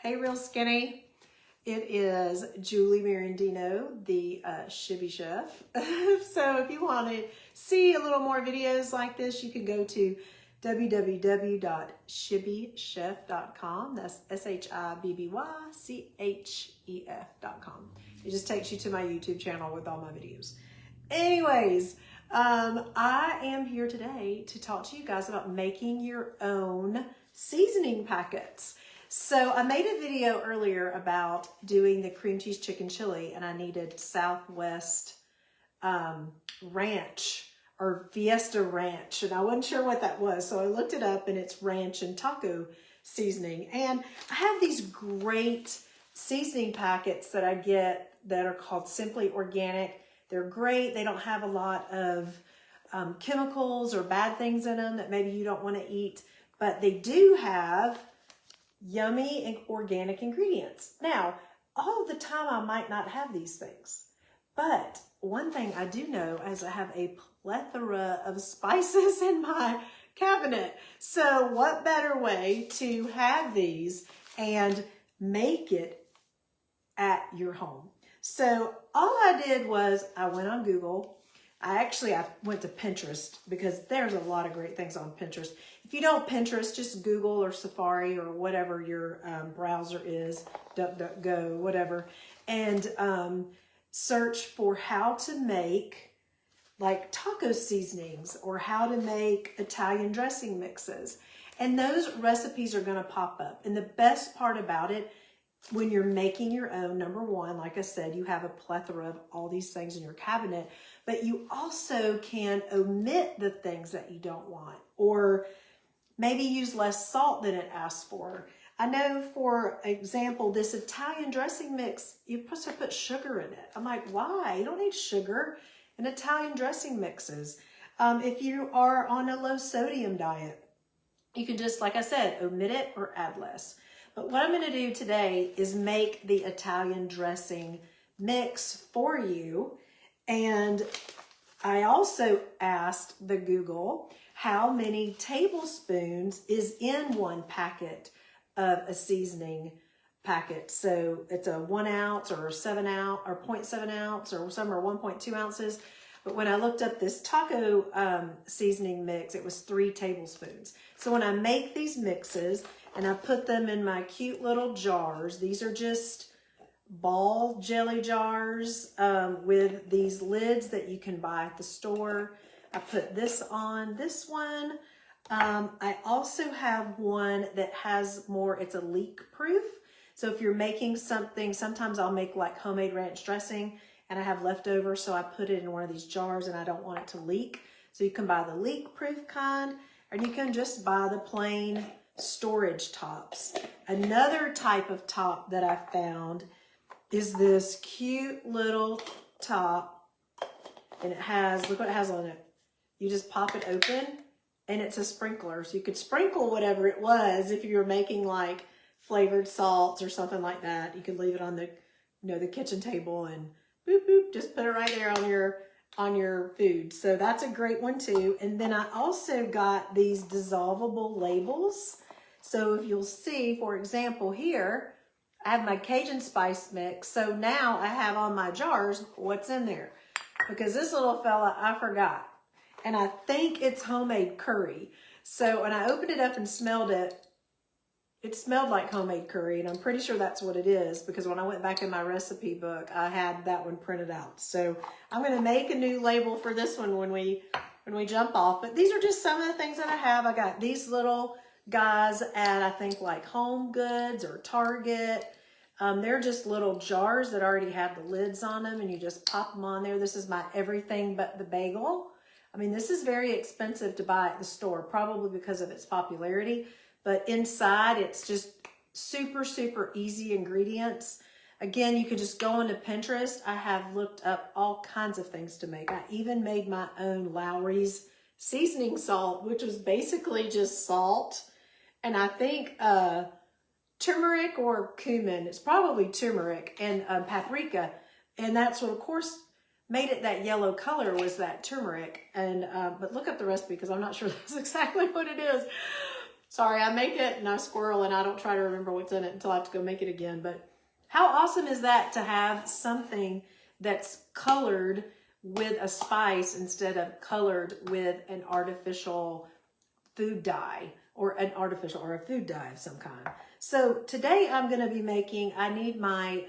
Hey, Real Skinny. It is Julie Mirandino, the Shibby Chef. So if you want to see a little more videos like this, you can go to www.shibbychef.com. That's SHIBBYCHEF.com. It just takes you to my YouTube channel with all my videos. Anyways, I am here today to talk to you guys about making your own seasoning packets. So I made a video earlier about doing the cream cheese chicken chili, and I needed Southwest ranch or Fiesta ranch, and I wasn't sure what that was. So I looked it up, and it's ranch and taco seasoning. And I have these great seasoning packets that I get that are called Simply Organic. They're great. They don't have a lot of chemicals or bad things in them that maybe you don't want to eat, but they do have yummy and organic ingredients. Now, all the time I might not have these things, but one thing I do know is I have a plethora of spices in my cabinet. So what better way to have these and make it at your home? So all I did was I went on Google. I went to Pinterest because there's a lot of great things on Pinterest. If you don't Pinterest, just Google or Safari or whatever your browser is, DuckDuckGo, whatever, and search for how to make like taco seasonings or how to make Italian dressing mixes. And those recipes are going to pop up. And the best part about it, when you're making your own, number one, like I said, you have a plethora of all these things in your cabinet, but you also can omit the things that you don't want, or maybe use less salt than it asks for. I know, for example, this Italian dressing mix, you're supposed to put sugar in it. I'm like, why? You don't need sugar in Italian dressing mixes. If you are on a low sodium diet, you can just, like I said, omit it or add less. But what I'm going to do today is make the Italian dressing mix for you. And I also asked the Google how many tablespoons is in one packet of a seasoning packet. So it's a 1 ounce or 7 ounce or 0.7 ounce, or some are 1.2 ounces. But when I looked up this taco seasoning mix, it was 3 tablespoons. So when I make these mixes and I put them in my cute little jars, these are just ball jelly jars with these lids that you can buy at the store. I put this on this one. I also have one that has more, it's a leak proof. So if you're making something, sometimes I'll make like homemade ranch dressing and I have leftover, so I put it in one of these jars and I don't want it to leak. So you can buy the leak proof kind, or you can just buy the plain storage tops. Another type of top that I found is this cute little top, and it has, look what it has on it. You just pop it open and it's a sprinkler. So you could sprinkle whatever it was. If you were making like flavored salts or something like that, you could leave it on the, the kitchen table and boop, boop, just put it right there on your food. So that's a great one too. And then I also got these dissolvable labels. So if you'll see, for example, here, I have my Cajun spice mix. So now I have on my jars what's in there, because this little fella, I forgot. And I think it's homemade curry. So when I opened it up and smelled it, it smelled like homemade curry, and I'm pretty sure that's what it is, because when I went back in my recipe book, I had that one printed out. So I'm going to make a new label for this one when we jump off. But these are just some of the things that I have. I got these little guys at, I think, like Home Goods or Target. They're just little jars that already have the lids on them, and you just pop them on there. This is my everything but the bagel. I mean, this is very expensive to buy at the store, probably because of its popularity. But inside, it's just super, super easy ingredients. Again, you could just go into Pinterest. I have looked up all kinds of things to make. I even made my own Lawry's seasoning salt, which was basically just salt. And I think turmeric or cumin. It's probably turmeric and paprika. And that's what, of course, made it that yellow color, was that turmeric. And but look up the recipe, because I'm not sure that's exactly what it is. Sorry, I make it and I squirrel and I don't try to remember what's in it until I have to go make it again. But how awesome is that to have something that's colored with a spice instead of colored with an artificial food dye or a food dye of some kind. So today I'm going to be making, I need my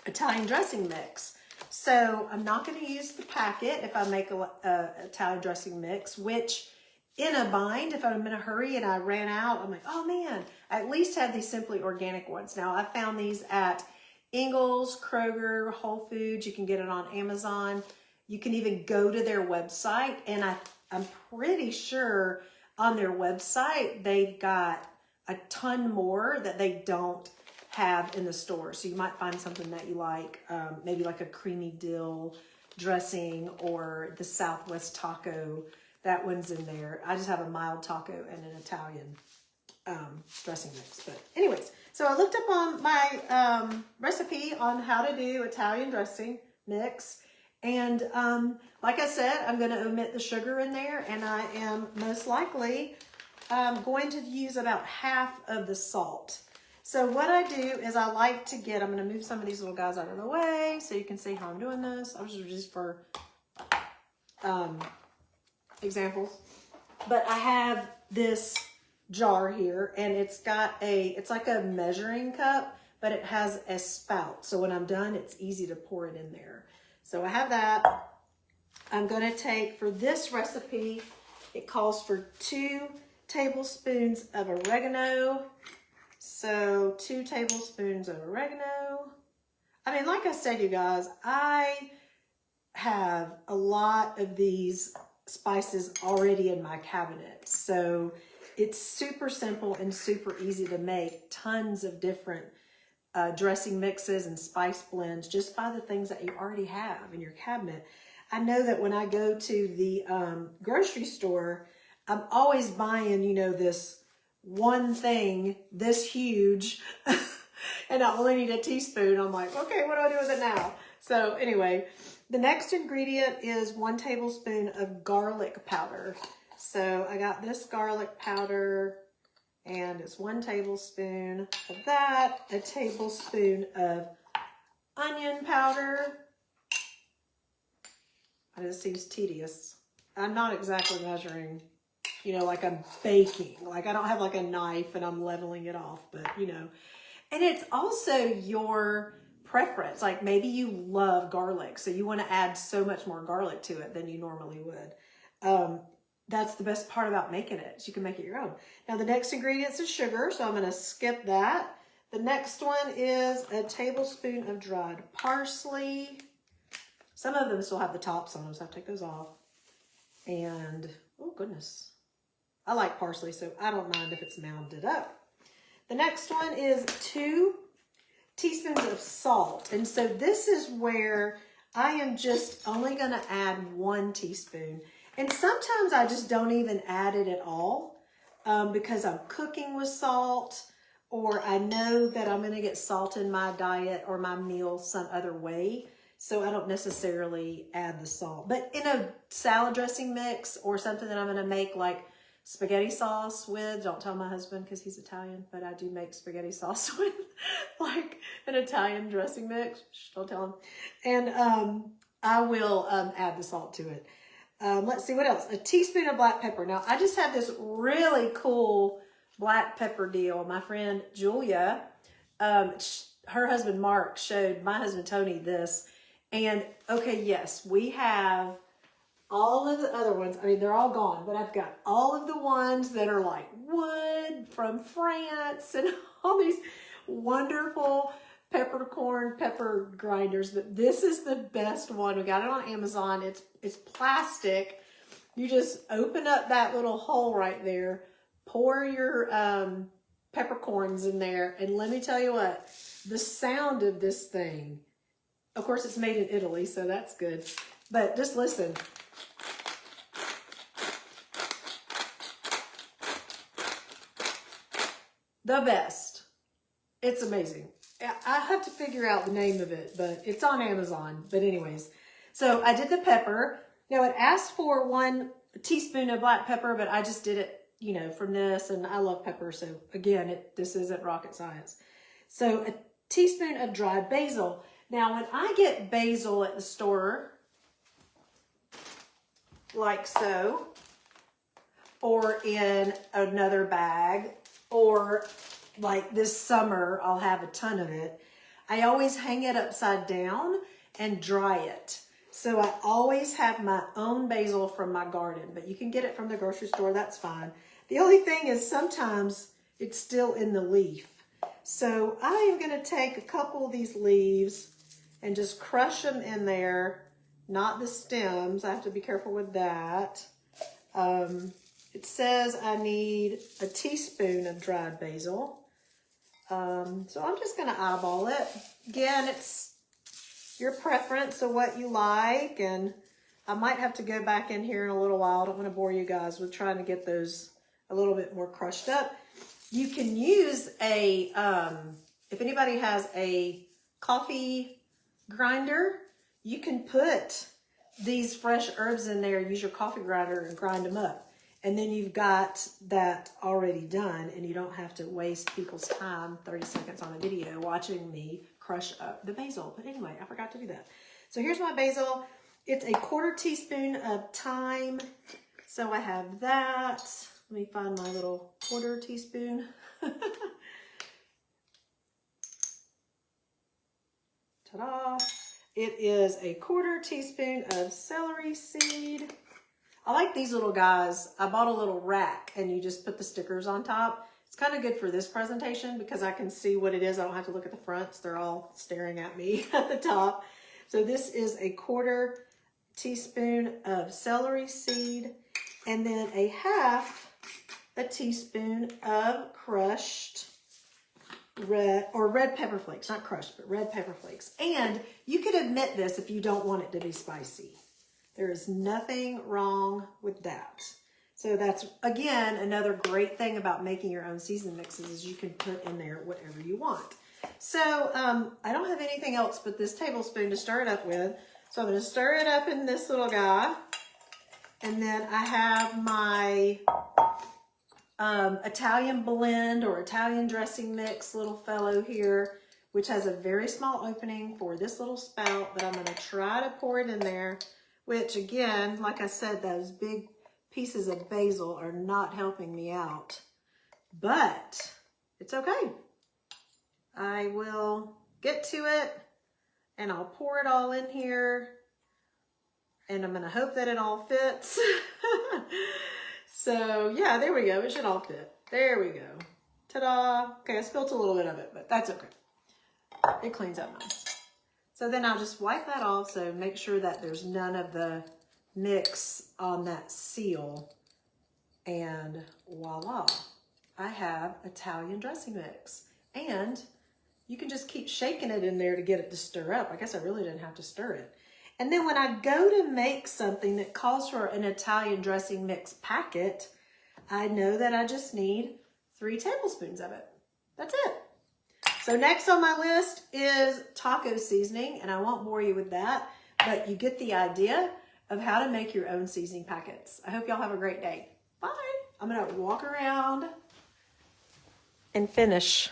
Italian dressing mix. So I'm not going to use the packet if I make a Italian dressing mix, which in a bind, if I'm in a hurry and I ran out, I'm like, oh man, I at least have these Simply Organic ones. Now I found these at Ingles, Kroger, Whole Foods. You can get it on Amazon. You can even go to their website, and I'm pretty sure on their website they've got a ton more that they don't have in the store. So you might find something that you like, maybe like a creamy dill dressing or the Southwest taco. That one's in there. I just have a mild taco and an Italian dressing mix. But anyways, so I looked up on my recipe on how to do Italian dressing mix. And like I said, I'm going to omit the sugar in there. And I am most likely going to use about half of the salt. So what I do is I like to get, I'm going to move some of these little guys out of the way so you can see how I'm doing this. I was just for examples. But I have this jar here, and it's got it's like a measuring cup, but it has a spout. So when I'm done, it's easy to pour it in there. So I have that. I'm going to take, for this recipe, it calls for 2 tablespoons of oregano. So 2 tablespoons of oregano. I mean, like I said, you guys, I have a lot of these spices already in my cabinet. So it's super simple and super easy to make tons of different dressing mixes and spice blends just by the things that you already have in your cabinet. I know that when I go to the grocery store, I'm always buying, you know, this one thing this huge and I only need a teaspoon. I'm like, okay, what do I do with it now? So anyway, the next ingredient is 1 tablespoon of garlic powder. So I got this garlic powder, and it's 1 tablespoon of that, a tablespoon of onion powder. This seems tedious. I'm not exactly measuring, you know, like I'm baking. Like I don't have like a knife and I'm leveling it off, but you know. And it's also your preference. Like maybe you love garlic, so you want to add so much more garlic to it than you normally would. That's the best part about making it, is you can make it your own. Now the next ingredient is sugar, so I'm going to skip that. The next one is a tablespoon of dried parsley. Some of them still have the tops on them, so I have to take those off. And, oh goodness, I like parsley, so I don't mind if it's mounded up. The next one is 2 teaspoons of salt. And so this is where I am just only going to add 1 teaspoon. And sometimes I just don't even add it at all because I'm cooking with salt, or I know that I'm going to get salt in my diet or my meal some other way. So I don't necessarily add the salt. But in a salad dressing mix or something that I'm going to make like spaghetti sauce with, don't tell my husband because he's Italian, but I do make spaghetti sauce with like an Italian dressing mix. Shh, don't tell him. And I will add the salt to it. Let's see what else. A teaspoon of black pepper. Now I just have this really cool black pepper deal. My friend Julia, her husband Mark showed my husband Tony this. And okay, yes, we have all of the other ones. I mean, they're all gone, but I've got all of the ones that are like wood from France and all these wonderful peppercorn pepper grinders. But this is the best one. We got it on Amazon. It's plastic. You just open up that little hole right there, pour your peppercorns in there, and let me tell you what, the sound of this thing, of course it's made in Italy, so that's good, but just listen. The best. It's amazing. I have to figure out the name of it, but it's on Amazon. But anyways, so I did the pepper. Now it asked for 1 teaspoon of black pepper, but I just did it you know, from this, and I love pepper, so again, this isn't rocket science. So a teaspoon of dried basil. Now, when I get basil at the store, like so, or in another bag, or like this summer, I'll have a ton of it. I always hang it upside down and dry it. So I always have my own basil from my garden, but you can get it from the grocery store, that's fine. The only thing is sometimes it's still in the leaf. So I am gonna take a couple of these leaves and just crush them in there, not the stems. I have to be careful with that. It says I need a teaspoon of dried basil. So I'm just gonna eyeball it. Again, it's your preference of what you like, and I might have to go back in here in a little while. I don't want to bore you guys with trying to get those a little bit more crushed up. You can use a, if anybody has a coffee grinder, you can put these fresh herbs in there, use your coffee grinder and grind them up. And then you've got that already done, and you don't have to waste people's time, 30 seconds on a video, watching me crush up the basil. But anyway, I forgot to do that. So here's my basil. It's a 1/4 teaspoon of thyme. So I have that. Let me find my little 1/4 teaspoon. Ta-da. It is a 1/4 teaspoon of celery seed. I like these little guys. I bought a little rack, and you just put the stickers on top. It's kind of good for this presentation because I can see what it is. I don't have to look at the fronts. They're all staring at me at the top. So this is a 1/4 teaspoon of celery seed, and then a 1/2 teaspoon of crushed red pepper flakes, not crushed, but red pepper flakes. And you could omit this if you don't want it to be spicy. There is nothing wrong with that. So that's, again, another great thing about making your own season mixes is you can put in there whatever you want. So I don't have anything else but this tablespoon to stir it up with. So I'm going to stir it up in this little guy. And then I have my Italian blend or Italian dressing mix little fellow here, which has a very small opening for this little spout, but I'm going to try to pour it in there. Which, again, like I said, those big pieces of basil are not helping me out. But it's okay. I will get to it, and I'll pour it all in here. And I'm going to hope that it all fits. So, yeah, there we go. It should all fit. There we go. Ta-da. Okay, I spilled a little bit of it, but that's okay. It cleans up nice. So then I'll just wipe that off, so make sure that there's none of the mix on that seal. And voila, I have Italian dressing mix. And you can just keep shaking it in there to get it to stir up. I guess I really didn't have to stir it. And then when I go to make something that calls for an Italian dressing mix packet, I know that I just need 3 tablespoons of it. That's it. So next on my list is taco seasoning, and I won't bore you with that, but you get the idea of how to make your own seasoning packets. I hope y'all have a great day. Bye. I'm gonna walk around and finish.